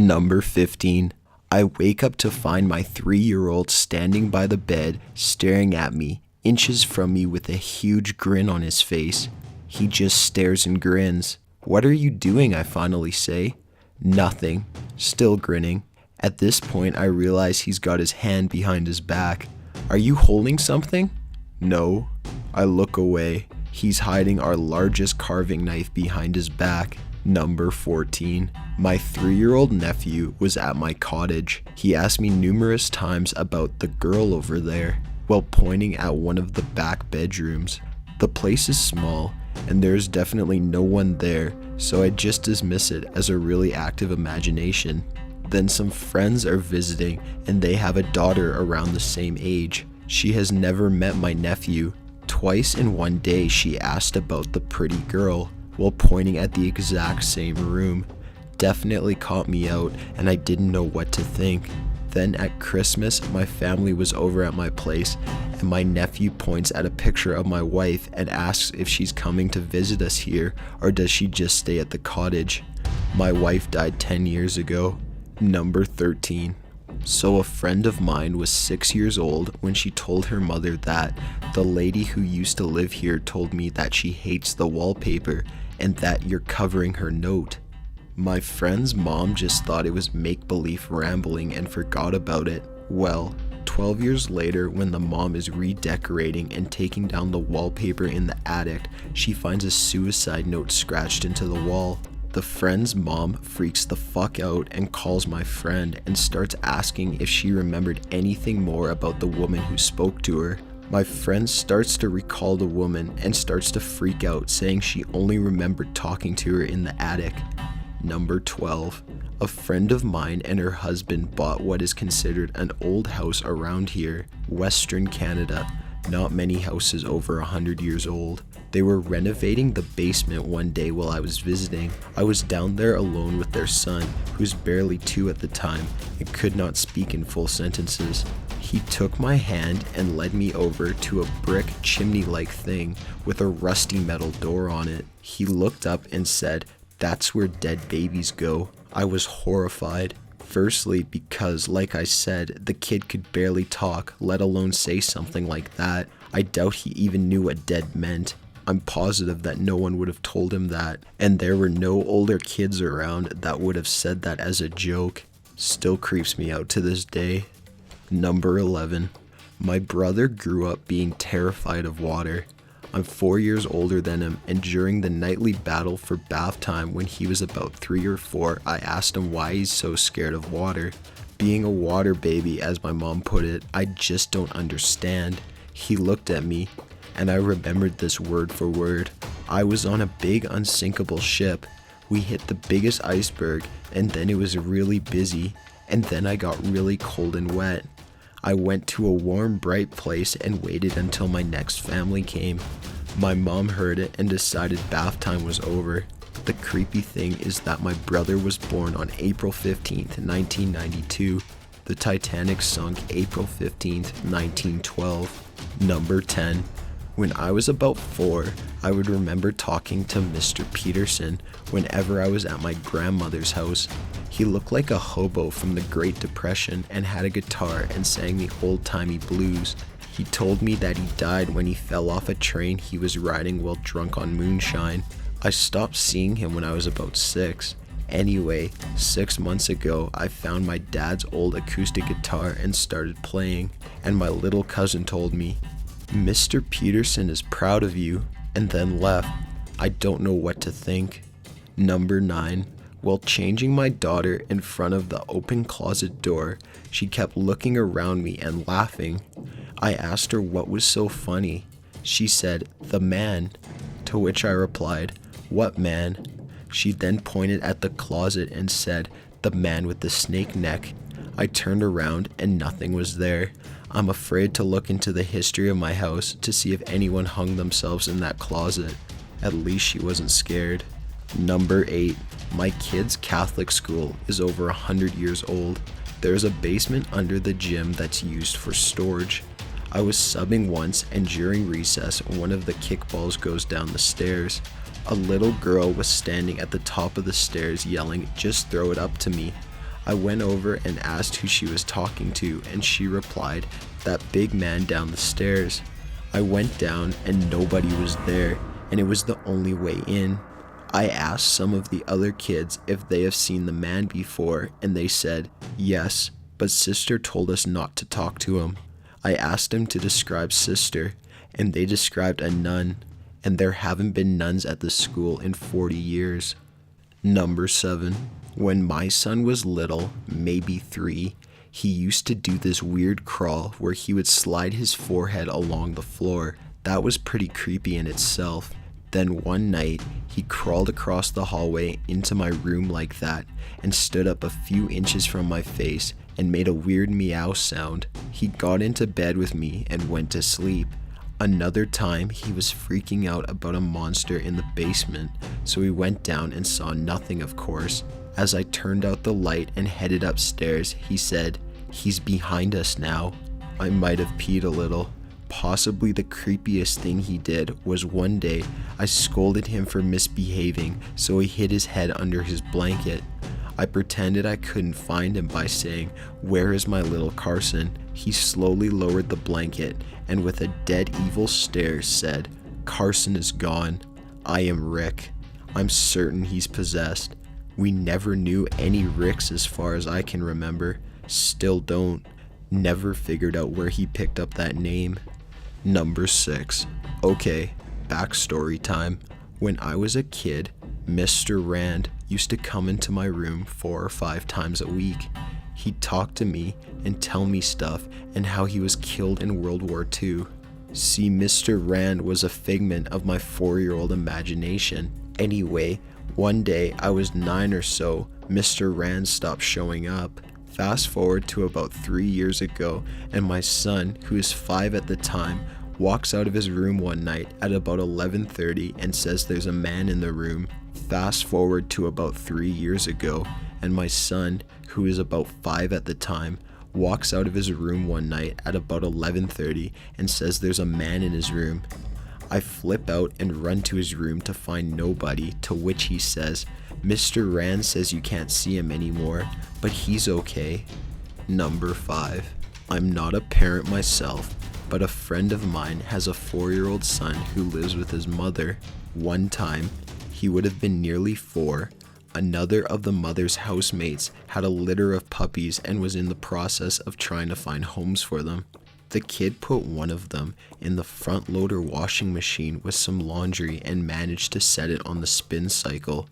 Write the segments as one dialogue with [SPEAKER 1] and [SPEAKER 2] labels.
[SPEAKER 1] Number 15. I wake up to find my 3-year-old standing by the bed, staring at me, inches from me with a huge grin on his face. He just stares and grins. "What are you doing?" I finally say. "Nothing." Still grinning. At this point, I realize he's got his hand behind his back. "Are you holding something?" "No." I look away. He's hiding our largest carving knife behind his back. Number 14. My 3-year-old nephew was at my cottage. He asked me numerous times about the girl over there, while pointing at one of the back bedrooms. The place is small, and there is definitely no one there, so I just dismiss it as a really active imagination. Then some friends are visiting, and they have a daughter around the same age. She has never met my nephew. Twice in one day she asked about the pretty girl, while pointing at the exact same room. Definitely caught me out, and I didn't know what to think. Then at Christmas, my family was over at my place, and my nephew points at a picture of my wife and asks if she's coming to visit us here, or does she just stay at the cottage. My wife died 10 years ago. Number 13. So a friend of mine was 6 years old when she told her mother that the lady who used to live here told me that she hates the wallpaper and that you're covering her note. My friend's mom just thought it was make-believe rambling and forgot about it. Well, 12 years later, when the mom is redecorating and taking down the wallpaper in the attic, she finds a suicide note scratched into the wall. The friend's mom freaks the fuck out and calls my friend and starts asking if she remembered anything more about the woman who spoke to her. My friend starts to recall the woman and starts to freak out, saying she only remembered talking to her in the attic. Number 12. A friend of mine and her husband bought what is considered an old house around here, Western Canada. Not many houses over 100 years old. They were renovating the basement one day while I was visiting. I was down there alone with their son, who's barely 2 at the time and could not speak in full sentences. He took my hand and led me over to a brick chimney-like thing with a rusty metal door on it. He looked up and said, "That's where dead babies go." I was horrified. Firstly, because, like I said, the kid could barely talk, let alone say something like that. I doubt he even knew what dead meant. I'm positive that no one would have told him that, and there were no older kids around that would have said that as a joke. Still creeps me out to this day. Number 11. My brother grew up being terrified of water. I'm 4 years older than him, and during the nightly battle for bath time when he was about 3 or 4, I asked him why he's so scared of water. Being a water baby, as my mom put it, I just don't understand. He looked at me, and I remembered this word for word. I was on a big unsinkable ship. We hit the biggest iceberg, and then it was really busy, and then I got really cold and wet. I went to a warm, bright place and waited until my next family came. My mom heard it and decided bath time was over. The creepy thing is that my brother was born on April 15th, 1992. The Titanic sunk April 15th, 1912. Number 10. When I was about 4, I would remember talking to Mr. Peterson whenever I was at my grandmother's house. He looked like a hobo from the Great Depression and had a guitar and sang the old-timey blues. He told me that he died when he fell off a train he was riding while drunk on moonshine. I stopped seeing him when I was about 6. Anyway, 6 months ago, I found my dad's old acoustic guitar and started playing, and my little cousin told me, "Mr. Peterson is proud of you," and then left. I don't know what to think. Number 9. While changing my daughter in front of the open closet door, she kept looking around me and laughing. I asked her what was so funny. She said, "The man," to which I replied, "What man?" She then pointed at the closet and said, "The man with the snake neck." I turned around and nothing was there. I'm afraid to look into the history of my house to see if anyone hung themselves in that closet. At least she wasn't scared. Number 8. My kid's Catholic school is over 100 years old. There's a basement under the gym that's used for storage. I was subbing once, and during recess, one of the kickballs goes down the stairs. A little girl was standing at the top of the stairs yelling, "Just throw it up to me." I went over and asked who she was talking to, and she replied, "That big man down the stairs." I went down and nobody was there, and it was the only way in. I asked some of the other kids if they have seen the man before, and they said yes, but sister told us not to talk to him. I asked him to describe sister, and they described a nun, and there haven't been nuns at the school in 40 years. Number 7. When my son was little, maybe 3, he used to do this weird crawl where he would slide his forehead along the floor. That was pretty creepy in itself. Then one night, he crawled across the hallway into my room like that and stood up a few inches from my face and made a weird meow sound. He got into bed with me and went to sleep. Another time, he was freaking out about a monster in the basement, so we went down and saw nothing, of course. As I turned out the light and headed upstairs, he said, "He's behind us now." I might have peed a little. Possibly the creepiest thing he did was one day I scolded him for misbehaving, so he hid his head under his blanket. I pretended I couldn't find him by saying, "Where is my little Carson?" He slowly lowered the blanket and with a dead evil stare said, "Carson is gone. I am Rick. I'm certain he's possessed." We never knew any Ricks as far as I can remember. Still don't. Never figured out where he picked up that name. Number 6. Okay, backstory time. When I was a kid, Mr. Rand used to come into my room 4 or 5 times a week. He'd talk to me and tell me stuff and how he was killed in World War II. See, Mr. Rand was a figment of my 4-year-old imagination. Anyway, one day I was 9 or so, Mr. Rand stopped showing up. Fast forward to about 3 years ago, and my son, who is 5 at the time, walks out of his room one night at about 11:30 and says there's a man in the room. Fast forward to about 3 years ago, and my son, who is about 5 at the time, walks out of his room one night at about 11:30 and says there's a man in his room. I flip out and run to his room to find nobody, to which he says, "Mr. Rand says you can't see him anymore, but he's okay." Number 5. I'm not a parent myself, but a friend of mine has a 4-year-old son who lives with his mother. One time, he would have been nearly 4. Another of the mother's housemates had a litter of puppies and was in the process of trying to find homes for them. The kid put one of them in the front loader washing machine with some laundry and managed to set it on the spin cycle,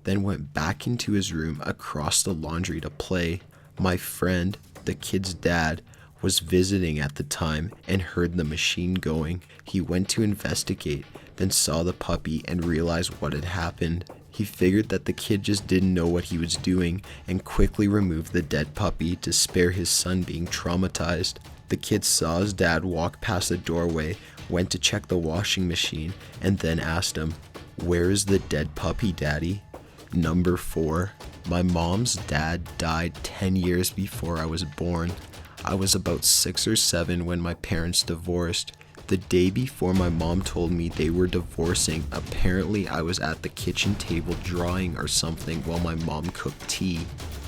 [SPEAKER 1] then went back into his room across the laundry to play. My friend, the kid's dad, was visiting at the time and heard the machine going. He went to investigate, then saw the puppy and realized what had happened. He figured that the kid just didn't know what he was doing and quickly removed the dead puppy to spare his son being traumatized. The kid saw his dad walk past the doorway, went to check the washing machine, and then asked him, "Where is the dead puppy, Daddy?" Number 4. My mom's dad died 10 years before I was born. I was about 6 or 7 when my parents divorced. The day before my mom told me they were divorcing, apparently I was at the kitchen table drawing or something while my mom cooked tea.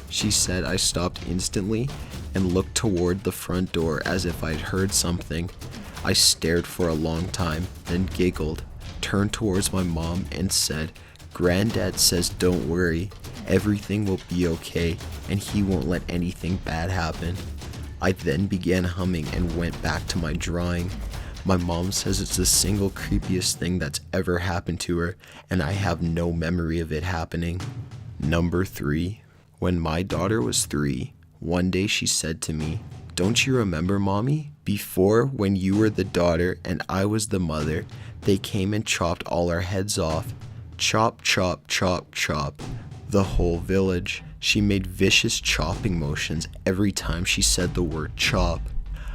[SPEAKER 1] She said I stopped instantly and looked toward the front door as if I'd heard something. I stared for a long time, then giggled, turned towards my mom and said, "Granddad says don't worry, everything will be okay and he won't let anything bad happen." I then began humming and went back to my drawing. My mom says it's the single creepiest thing that's ever happened to her, and I have no memory of it happening. Number 3. When my daughter was 3, one day she said to me, "Don't you remember, Mommy? Before, when you were the daughter and I was the mother, they came and chopped all our heads off. Chop, chop, chop, chop. The whole village." She made vicious chopping motions every time she said the word chop.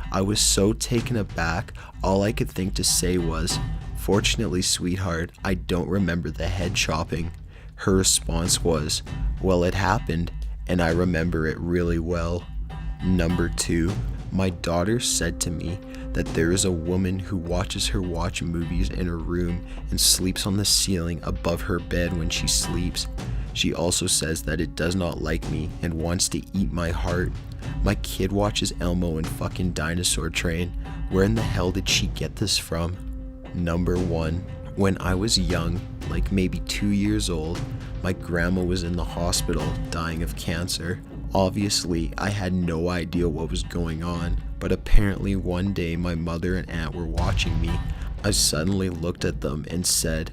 [SPEAKER 1] I was so taken aback, all I could think to say was, "Fortunately, sweetheart, I don't remember the head chopping." Her response was, "Well, it happened, and I remember it really well." Number 2. My daughter said to me that there is a woman who watches her watch movies in her room and sleeps on the ceiling above her bed when she sleeps. She also says that it does not like me and wants to eat my heart. My kid watches Elmo and fucking Dinosaur Train. Where in the hell did she get this from? Number 1. When I was young, like maybe 2 years old, my grandma was in the hospital dying of cancer. Obviously, I had no idea what was going on, but apparently one day my mother and aunt were watching me. I suddenly looked at them and said,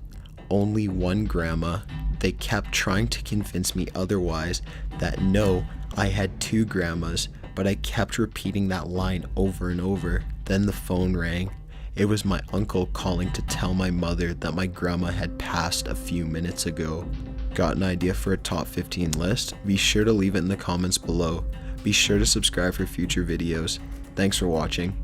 [SPEAKER 1] "Only one grandma." They kept trying to convince me otherwise, that no, I had 2 grandmas, but I kept repeating that line over and over. Then the phone rang. It was my uncle calling to tell my mother that my grandma had passed a few minutes ago. Got an idea for a top 15 list? Be sure to leave it in the comments below. Be sure to subscribe for future videos. Thanks for watching.